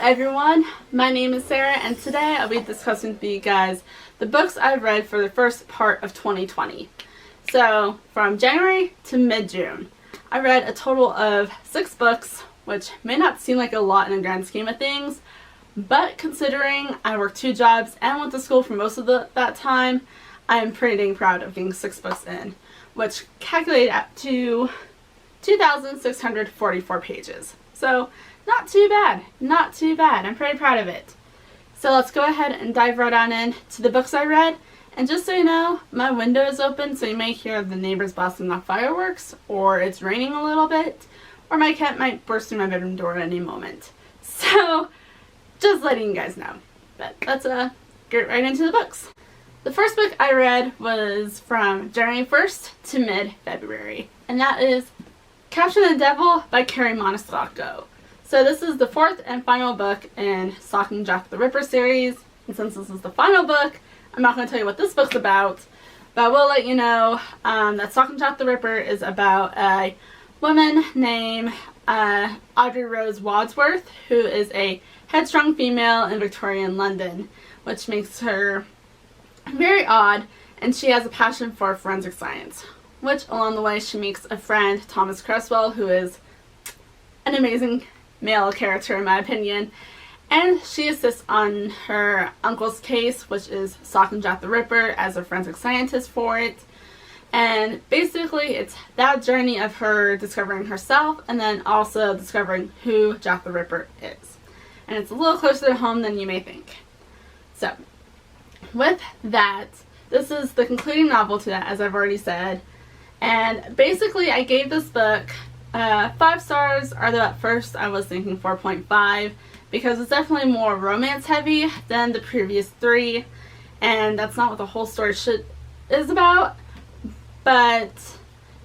everyone, my name is Sarah and today I'll be discussing with you guys the books I've read for the first part of 2020. So from January to mid-June, I read a total of 6 books, which may not seem like a lot in the grand scheme of things, but considering I worked 2 jobs and went to school for most of that time, I am pretty dang proud of getting 6 books in, which calculated out to 2,644 pages. So not too bad, not too bad. I'm pretty proud of it. So let's go ahead and dive right on in to the books I read. And just so you know, my window is open, so you may hear the neighbors blasting off fireworks, or it's raining a little bit, or my cat might burst through my bedroom door at any moment. So just letting you guys know. But let's get right into the books. The first book I read was from January 1st to mid-February, and that is Capture the Devil by Carrie Montescalco. So this is the 4th and final book in Stalking Jack the Ripper series, and since this is the final book, I'm not going to tell you what this book's about, but I will let you know that Stalking Jack the Ripper is about a woman named Audrey Rose Wadsworth, who is a headstrong female in Victorian London, which makes her very odd, and she has a passion for forensic science, which along the way she meets a friend, Thomas Cresswell, who is an amazing male character in my opinion, and she assists on her uncle's case, which is Stalking Jack the Ripper, as a forensic scientist for it. And basically it's that journey of her discovering herself and then also discovering who Jack the Ripper is. And it's a little closer to home than you may think. So with that, this is the concluding novel to that, as I've already said. And basically I gave this book 5 stars, although at first I was thinking 4.5 because it's definitely more romance heavy than the previous 3, and that's not what the whole story is about, but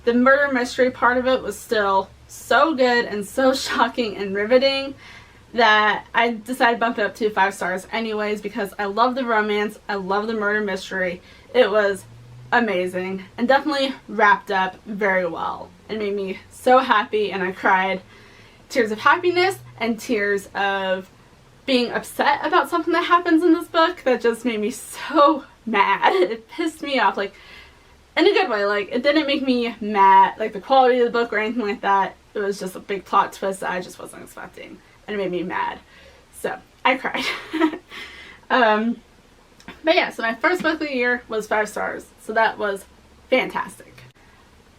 the murder mystery part of it was still so good and so shocking and riveting that I decided to bump it up to 5 stars anyways, because I love the romance, I love the murder mystery. It was amazing and definitely wrapped up very well and made me so happy, and I cried tears of happiness and tears of being upset about something that happens in this book that just made me so mad. It pissed me off, like in a good way. Like, it didn't make me mad like the quality of the book or anything like that. It was just a big plot twist that I just wasn't expecting, and it made me mad, so I cried. But yeah, so my first book of the year was 5 stars, so that was fantastic.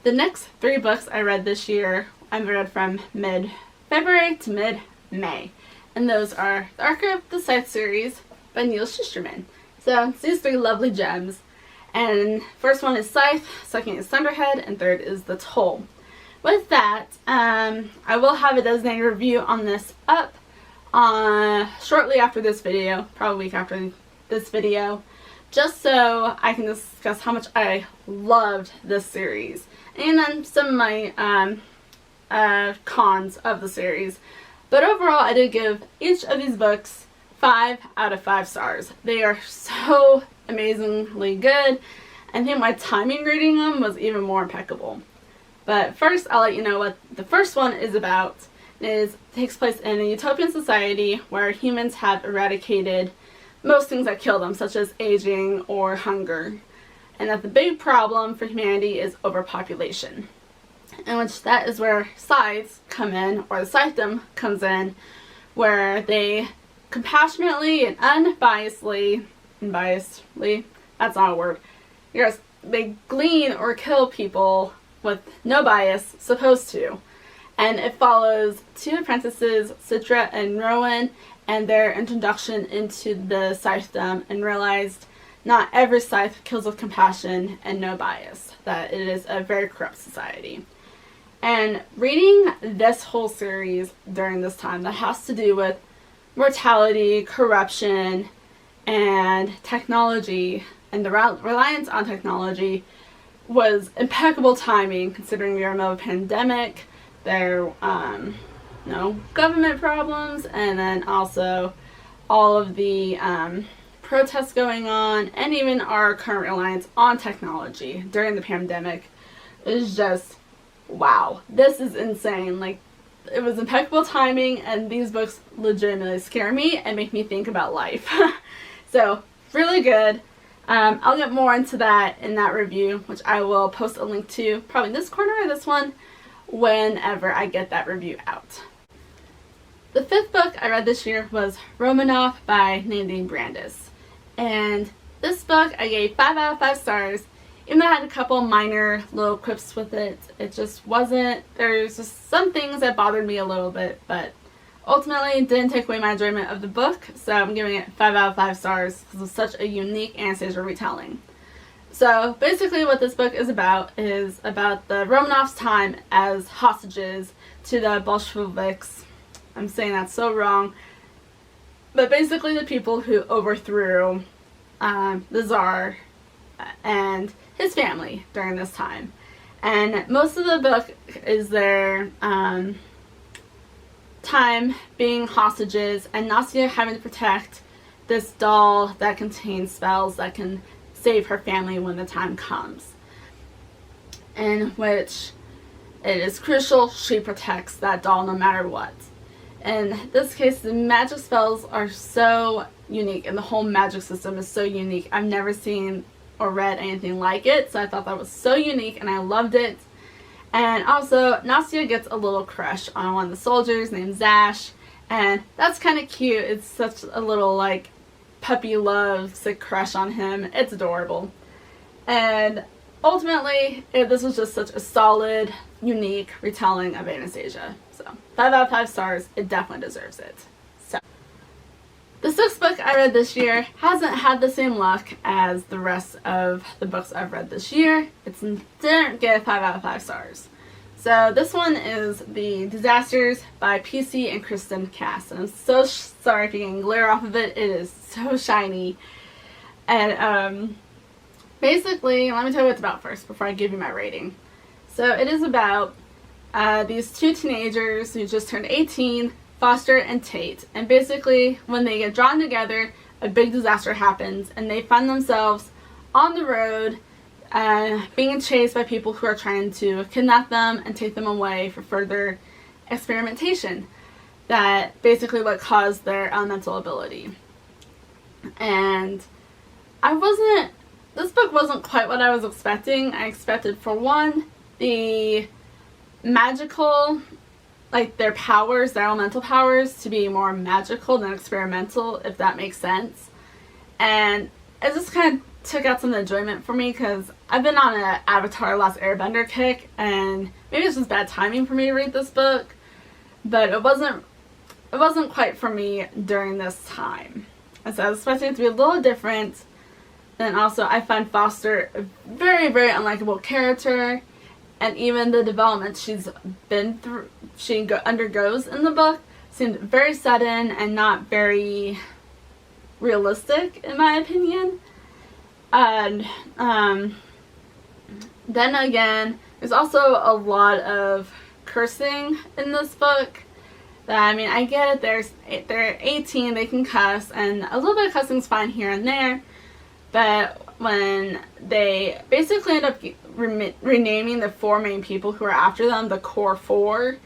The next 3 books I read this year, I read from mid-February to mid-May, and those are The Archive of the Scythe series by Neil Shusterman. So it's these 3 lovely gems, and first one is Scythe, second is Thunderhead, and third is The Toll. With that, I will have a designated review on this up shortly after this video, probably a week after this video, just so I can discuss how much I loved this series, and then some of my cons of the series. But overall, I did give each of these books 5 out of 5 stars. They are so amazingly good. I think my timing reading them was even more impeccable. But first, I'll let you know what the first one is about. It takes place in a utopian society where humans have eradicated most things that kill them, such as aging or hunger, and that the big problem for humanity is overpopulation, in which that is where scythes come in, or the scythedom comes in, where they compassionately and unbiasedly, that's not a word, yes, they glean or kill people with no bias, supposed to. And it follows 2 apprentices, Citra and Rowan, and their introduction into the scythedom, and realized not every scythe kills with compassion and no bias, that it is a very corrupt society. And reading this whole series during this time that has to do with mortality, corruption, and technology, and the reliance on technology, was impeccable timing considering we are in the middle of a pandemic. There government problems, and then also all of the protests going on, and even our current reliance on technology during the pandemic is just, wow, this is insane. Like, it was impeccable timing, and these books legitimately scare me and make me think about life. So, really good. I'll get more into that in that review, which I will post a link to, probably this corner or this one, whenever I get that review out. The 5th book I read this year was Romanov by Nadine Brandis. And this book I gave 5 out of 5 stars. Even though I had a couple minor little quips with it, it just wasn't, there's just some things that bothered me a little bit, but ultimately it didn't take away my enjoyment of the book, so I'm giving it 5 out of 5 stars because it's such a unique Anastasia retelling. So basically what this book is about the Romanovs' time as hostages to the Bolsheviks. I'm saying that so wrong. But basically the people who overthrew the Tsar and his family during this time. And most of the book is their time being hostages and Nastya having to protect this doll that contains spells that can save her family when the time comes. In which it is crucial she protects that doll no matter what. In this case, the magic spells are so unique and the whole magic system is so unique. I've never seen or read anything like it, so I thought that was so unique and I loved it. And also, Nastya gets a little crush on one of the soldiers named Zash, and that's kind of cute. It's such a little, like, puppy love, sick crush on him. It's adorable. And ultimately, this was just such a solid, unique retelling of Anastasia. So, 5 out of 5 stars. It definitely deserves it. So, the 6th book I read this year hasn't had the same luck as the rest of the books I've read this year. It didn't get 5 out of 5 stars. So this one is The Disasters by PC and Kristen Cass. And I'm so sorry if you can glare off of it. It is so shiny. And basically, let me tell you what it's about first before I give you my rating. So it is about these 2 teenagers who just turned 18, Foster and Tate. And basically, when they get drawn together, a big disaster happens and they find themselves on the road being chased by people who are trying to kidnap them and take them away for further experimentation. That basically what caused their elemental ability. And this book wasn't quite what I was expecting. I expected, for one, the magical, like their powers, their elemental powers, to be more magical than experimental, if that makes sense. And it just kind of took out some enjoyment for me because I've been on an Avatar Last Airbender kick, and maybe it's just bad timing for me to read this book, but it wasn't quite for me during this time. And so I was expecting it to be a little different. And also I find Foster a very, very unlikable character, and even the development she's been through, she undergoes in the book, seemed very sudden and not very realistic in my opinion. And then again, there's also a lot of cursing in this book. That, I mean, I get it, they're 18, they can cuss, and a little bit of cussing's fine here and there, but when they basically end up renaming the 4 main people who are after them, the core 4,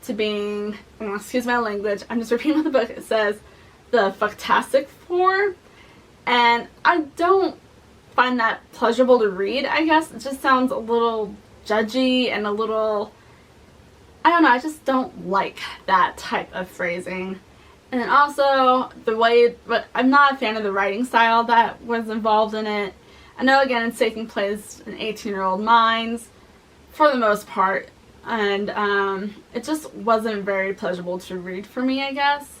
to being, excuse my language, I'm just repeating what the book it says, the Fantastic 4, and I don't find that pleasurable to read, I guess. It just sounds a little judgy and a little, I don't know, I just don't like that type of phrasing. And then also the way, but I'm not a fan of the writing style that was involved in it. I know, again, it's taking place in 18-year-old minds for the most part, and it just wasn't very pleasurable to read for me, I guess.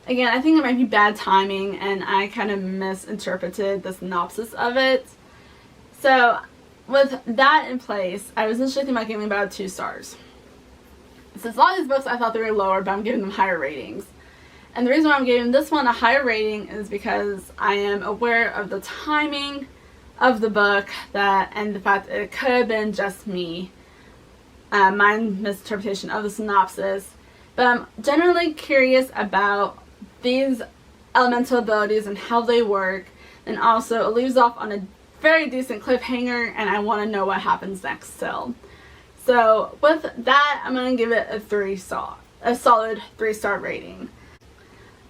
Again, I think it might be bad timing, and I kind of misinterpreted the synopsis of it. So, with that in place, I was initially thinking about giving about 2 stars. Since a lot of these books I thought they were lower, but I'm giving them higher ratings. And the reason why I'm giving this one a higher rating is because I am aware of the timing of the book, and the fact that it could have been just me, my misinterpretation of the synopsis. But I'm generally curious about these elemental abilities and how they work, and also it leaves off on a very decent cliffhanger, and I want to know what happens next still. So with that, I'm going to give it a 3 a solid 3-star rating.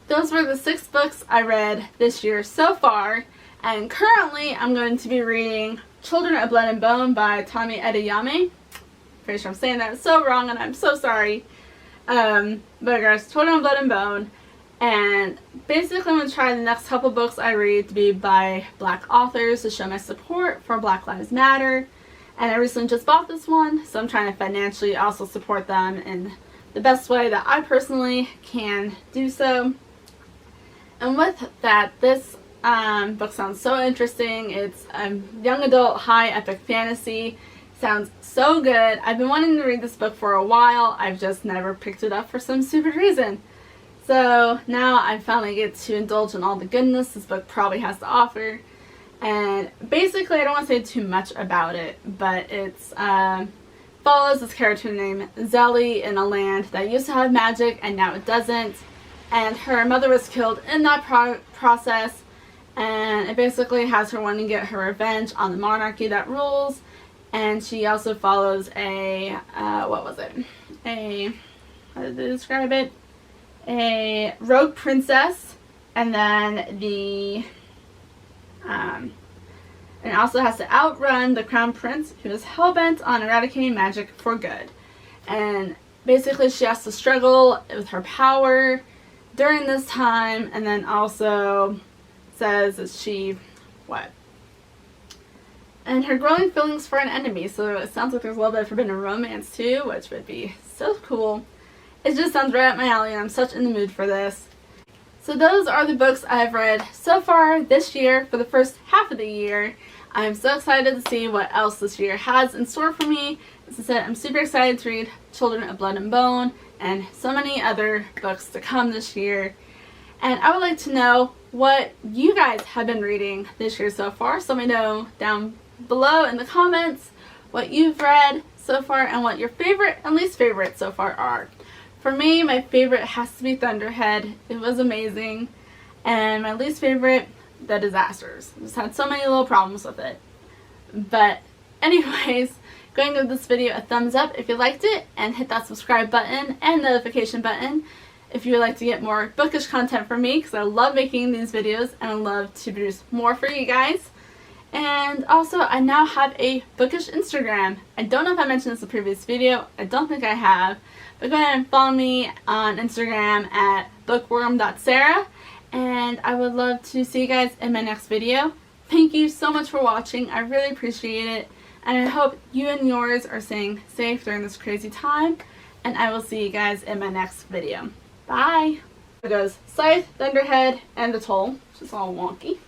Those were the 6 books I read this year so far, and currently I'm going to be reading Children of Blood and Bone by Tommy Edeyame. Pretty sure I'm saying that so wrong and I'm so sorry. But guys, Children of Blood and Bone. And basically I'm going to try the next couple books I read to be by Black authors to show my support for Black Lives Matter. And I recently just bought this one, so I'm trying to financially also support them in the best way that I personally can do so. And with that, this book sounds so interesting. It's young adult high epic fantasy. Sounds so good. I've been wanting to read this book for a while. I've just never picked it up for some stupid reason. So now I finally get to indulge in all the goodness this book probably has to offer. And basically, I don't want to say too much about it, but it's follows this character named Zelly in a land that used to have magic and now it doesn't. And her mother was killed in that process, and it basically has her wanting to get her revenge on the monarchy that rules. And she also follows a, how did they describe it? A rogue princess, and then and also has to outrun the crown prince who is hell-bent on eradicating magic for good. And basically she has to struggle with her power during this time, and then also says that and her growing feelings for an enemy. So it sounds like there's a little bit of forbidden romance too, which would be so cool. It just sounds right up my alley, and I'm such in the mood for this. So those are the books I've read so far this year for the first half of the year. I'm so excited to see what else this year has in store for me. As I said, I'm super excited to read Children of Blood and Bone and so many other books to come this year. And I would like to know what you guys have been reading this year so far. So let me know down below in the comments what you've read so far and what your favorite and least favorite so far are. For me, my favorite has to be Thunderhead. It was amazing. And my least favorite, The Disasters. I just had so many little problems with it. But anyways, go and give this video a thumbs up if you liked it, and hit that subscribe button and notification button if you would like to get more bookish content from me, because I love making these videos and I love to produce more for you guys. And also, I now have a bookish Instagram. I don't know if I mentioned this in the previous video. I don't think I have. But go ahead and follow me on Instagram at bookworm.sarah. And I would love to see you guys in my next video. Thank you so much for watching. I really appreciate it. And I hope you and yours are staying safe during this crazy time. And I will see you guys in my next video. Bye! It goes Scythe, Thunderhead, and the Toll, which is all wonky.